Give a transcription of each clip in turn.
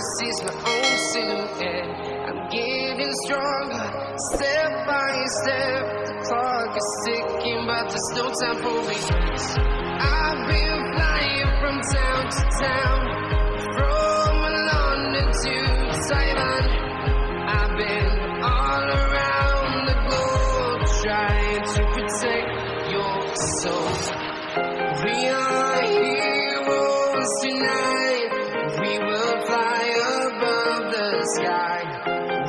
can see my own silhouette. I'm getting stronger, step by step. The clock is ticking, but there's no time for regrets. I've been flying from town to town, from London to Taiwan. I've been all around the globe, trying to protect your soul. We are heroes tonight. We will fly above the sky.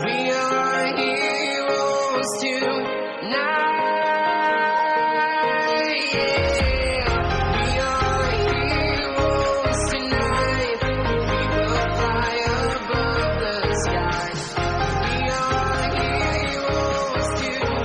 We are heroes tonight. Yeah. We are heroes tonight. We will fly above the sky. We are heroes tonight.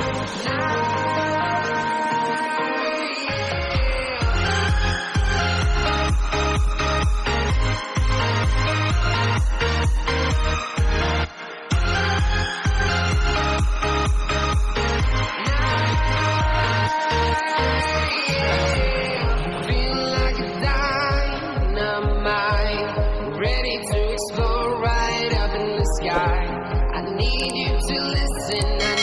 Feel like a dynamite, ready to explode right up in the sky. I need you to listen.